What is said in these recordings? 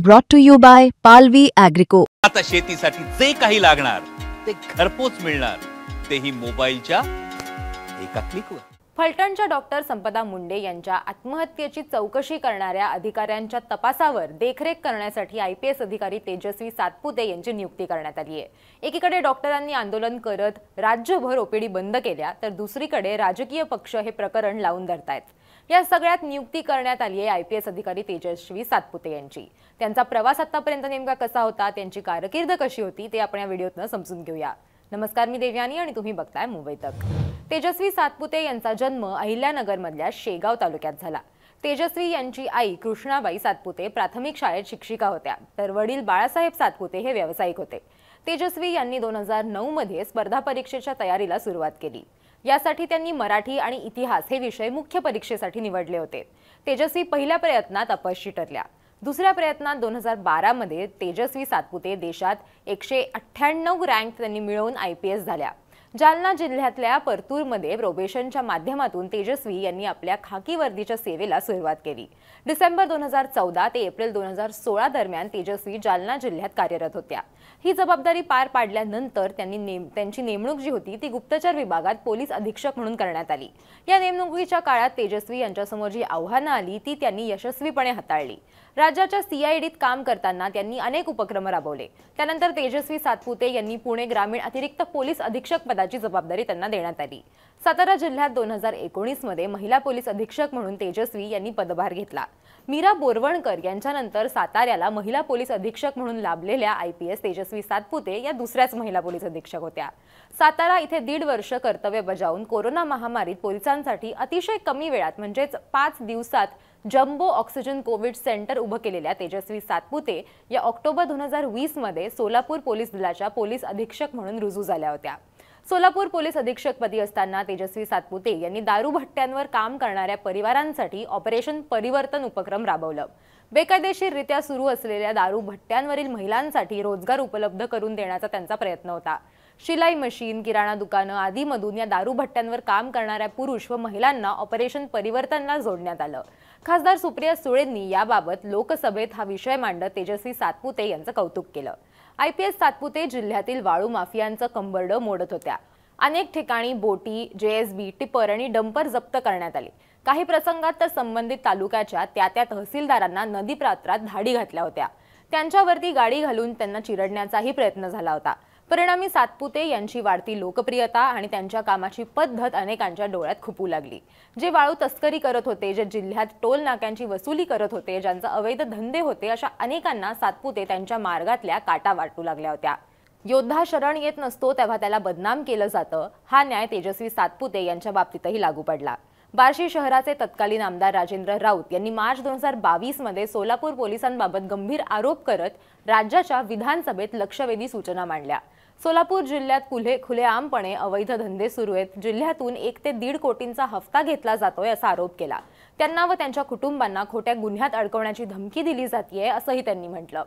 Brought to you by Palvi Agrico. आता शेतीसाठी जे काही लागणार ते घरपोच मिळणार, तेही मोबाईलच्या एका क्लिकवर। फलटणच्या डॉक्टर संपदा मुंडे यांच्या आत्महत्येची चौकशी करणाऱ्या अधिकाऱ्यांच्या तपासावर देखरेख करण्यासाठी आयपीएस अधिकारी तेजस्वी सातपुते यांची नियुक्ती करण्यात आली आहे। एकीकडे डॉक्टरांनी आंदोलन करत राज्यभर ओपीडी बंद केल्या, तर दुसरीकडे राजकीय पक्ष हे प्रकरण लावून धरतायत। या सगळ्यात नियुक्ती करण्यात आली आहे आयपीएस अधिकारी तेजस्वी सातपुते यांची। त्यांचा प्रवास आतापर्यंत नेमका कसा होता, त्यांची कारकीर्द कशी होती, ते आपण या व्हिडिओतून समजून घेऊया। नमस्कार, मी देवयानी आणि तुम्ही बघताय मुंबई तक। तेजस्वी सातपुते यांचा जन्म अहिल्यानगरमधल्या शेगाव तालुक्यात झाला। तेजस्वी यांची आई कृष्णाबाई सातपुते प्राथमिक शाळेत शिक्षिका होत्या, तर वडील बाळासाहेब सातपुते हे व्यावसायिक होते। तेजस्वी यांनी 2009 मध्ये स्पर्धा परीक्षेच्या तयारीला सुरुवात केली। यासाठी त्यांनी मराठी आणि इतिहास हे विषय मुख्य परीक्षेसाठी निवडले होते। तेजस्वी पहिल्या प्रयत्नात अपयशी ठरल्या। दुसऱ्या प्रयत्नात 2012 मध्ये तेजस्वी सातपुते देशात 198 रँक त्यांनी मिळवून आयपीएस झाल्या। जालना जिल्ह्यातल्या परतूरमध्ये प्रोबेशनच्या माध्यमातून तेजस्वी यांनी आपल्या खाकी वर्दीच्या सेवेला सुरुवात केली। डिसेंबर 2014 ते एप्रिल 2016 दरम्यान तेजस्वी जालना जिल्ह्यात कार्यरत होत्या। ही जबाबदारी पार पाडल्यानंतर त्यांची नेमणूक जी होती ती गुप्तचर विभागात पोलीस अधीक्षक म्हणून करण्यात आली। या नेमणुकीच्या काळात तेजस्वी यांच्यासमोर जी आव्हानं आली ती त्यांनी यशस्वीपणे हाताळली। राज्याच्या सीआयडीत काम करताना त्यांनी अनेक उपक्रम राबवले। त्यानंतर तेजस्वी सातपुते यांनी पुणे ग्रामीण अतिरिक्त पोलीस अधीक्षक पदाची जबाबदारी त्यांना देण्यात आली। सातारा जिल्ह्यात 2019 मध्ये महिला पोलीस अधीक्षक म्हणून तेजस्वी यांनी पदभार घेतला। मीरा बोरवणकर यांच्यानंतर साताऱ्याला महिला पोलीस अधीक्षक म्हणून लाभलेल्या आयपीएस तेजस्वी सातपुते या दुसऱ्याच महिला पोलीस अधीक्षक होत्या। सातारा इथे 1.5 वर्ष कर्तव्य बजावून कोरोना महामारीत पोलिसांसाठी अतिशय कमी वेळात म्हणजेच 5 दिवसात जम्बो ऑक्सिजन कोविड सेंटर उभं केलेल्या तेजस्वी सातपुते या ऑक्टोबर 2020 मध्ये सोलापूर पोलीस दलाच्या पोलीस अधीक्षक म्हणून रुजू झाल्या होत्या। सोलापूर पोलीस अधीक्षकपदी असताना तेजस्वी सातपुते यांनी दारू भट्ट्यांवर काम करणाऱ्या परिवारांसाठी ऑपरेशन परिवर्तन उपक्रम राबवलं। बेकायदेशीररित्या सुरू असलेल्या दारू भट्ट्यांवरील महिलांसाठी रोजगार उपलब्ध करून देण्याचा त्यांचा प्रयत्न होता। शिलाई मशीन, किराणा दुकानं आदीमधून या दारू भट्ट्यांवर काम करणाऱ्या पुरुष व महिलांना ऑपरेशन परिवर्तनला जोडण्यात आलं। खासदार सुप्रिया सुळेंनी याबाबत लोकसभेत हा विषय मांडत तेजस्वी सातपुते यांचं कौतुक केलं। आयपीएस सातपुते जिल्ह्यातील वाळू माफियांचं कंबरडं मोडत होत्या। अनेक ठिकाणी बोटी, जेएसबी, टिपर आणि डंपर जप्त करण्यात आले। काही प्रसंगात तर संबंधित तालुक्याच्या त्या तहसीलदारांना नदी पात्रात धाडी घातल्या होत्या। त्यांच्यावरती गाडी घालून त्यांना चिरडण्याचाही प्रयत्न झाला होता। परिणामी सातपुते यांची वाढती लोकप्रियता आणि त्यांच्या कामाची पद्धत अनेकांच्या डोळ्यात खुपू लागली। जे वाळू तस्करी करत होते, जे जिल्ह्यात टोल नाक्यांची वसुली करत होते, ज्यांचा अवैध धंदे होते, अशा अनेकांना सातपुते त्यांच्या मार्गातल्या काटा वाटू लागल्या होत्या। योद्धा शरण येत नसतो तेव्हा त्याला बदनाम केलं जातं, हा न्याय तेजस्वी सातपुते यांच्या बाबतीतही लागू पडला। बार्शी शहराचे तत्कालीन आमदार राजेंद्र राऊत यांनी मार्च 2022 मध्ये सोलापूर पोलिसांबाबत गंभीर आरोप करत राज्याच्या विधानसभेत लक्षवेधी सूचना मांडल्या। सोलापूर जिल्ह्यात खुलेआमपणे अवैध धंदे सुरू आहेत, जिल्ह्यातून 1 ते 1.5 कोटींचा हप्ता घेतला जातोय असा आरोप केला। त्यांना व त्यांच्या कुटुंबांना खोट्या गुन्ह्यात अडकवण्याची धमकी दिली जातेय असंही त्यांनी म्हटलं।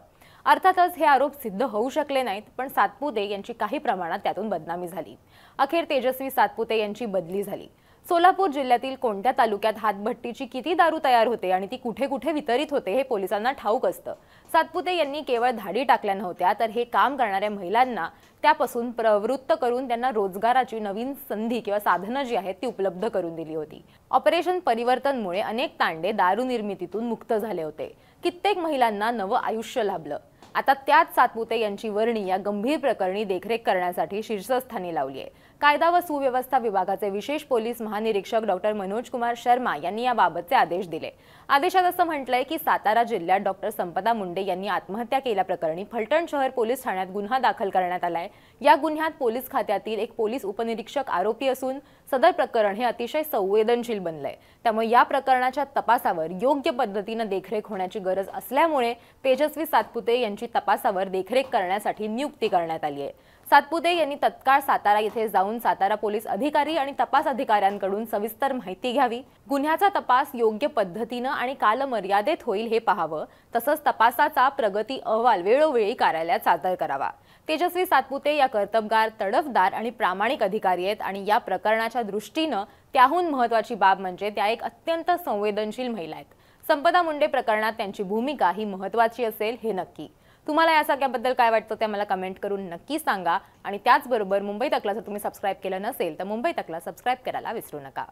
अर्थातच हे आरोप सिद्ध होऊ शकले नाहीत, पण सातपुते यांची काही प्रमाणात त्यातून बदनामी झाली। अखेर तेजस्वी सातपुते यांची बदली झाली। सोलापूर जिल्ह्यातील कोणत्या तालुक्यात हातभट्टीची किती दारू तयार होते आणि ती कुठे कुठे वितरित होते हे पोलिसांना ठाऊक असतं। सातपुते यांनी केवळ धाडी टाकल्या नव्हत्या, तर हे काम करणाऱ्या महिलांना त्यापासून प्रवृत्त करून त्यांना रोजगाराची नवीन संधी किंवा साधनं जी आहेत ती उपलब्ध करून दिली होती। ऑपरेशन परिवर्तनमुळे अनेक तांडे दारू निर्मितीतून मुक्त झाले होते। कित्येक महिलांना नवं आयुष्य लाभलं। आता त्याच सातपुते यांची वर्णी या गंभीर प्रकरणी देखरेख करण्यासाठी शीर्षस्थानी लावली आहे। कायदा व सुव्यवस्था विभागाचे विशेष पोलीस महानिरीक्षक डॉक्टर मनोज कुमार शर्मा यांनी याबाबतचे आदेश दिले। आदेशात असं म्हटलंय की सातारा जिल्ह्यात डॉक्टर संपदा मुंडे यांनी आत्महत्या केल्याप्रकरणी फलटण शहर पोलीस ठाण्यात गुन्हा दाखल करण्यात आलाय। या गुन्ह्यात पोलीस खात्यातील एक पोलीस उपनिरीक्षक आरोपी असून सदर प्रकरण हे अतिशय संवेदनशील बनलंय। त्यामुळे या प्रकरणाच्या तपासावर योग्य पद्धतीने देखरेख होण्याची गरज असल्यामुळे तेजस्वी सातपुते यांची तपासावर देखरेख करण्यासाठी नियुक्ती करण्यात आली आहे। सातपुते यांनी तत्काळ सातारा येथे जाऊन सातारा पोलीस अधिकारी आणि तपास अधिकाऱ्यांकडून सविस्तर माहिती घ्यावी, गुन्ह्याचा तपास योग्य पद्धतीने आणि कालमर्यादेत होईल हे पाहावं, तसंच तपासाचा प्रगती अहवाल वेळोवेळी कार्यालयात सादर करावा। तेजस्वी सातपुते या कर्तबगार, तडफदार आणि प्रामाणिक अधिकारी आहेत आणि या प्रकरणाच्या दृष्टीने त्याहून महत्त्वाची बाब म्हणजे त्या एक अत्यंत संवेदनशील महिला आहेत। संपदा मुंडे प्रकरणात त्यांची भूमिका ही महत्त्वाची असेल हे नक्की। तुम्हाला या सगळ्याबद्दल काय वाटतं ते मला कमेंट करून नक्की सांगा आणि त्याचबरोबर मुंबई तकला जर तुम्ही सबस्क्राइब केलं नसेल तर मुंबई तकला सबस्क्राइब करायला विसरू नका।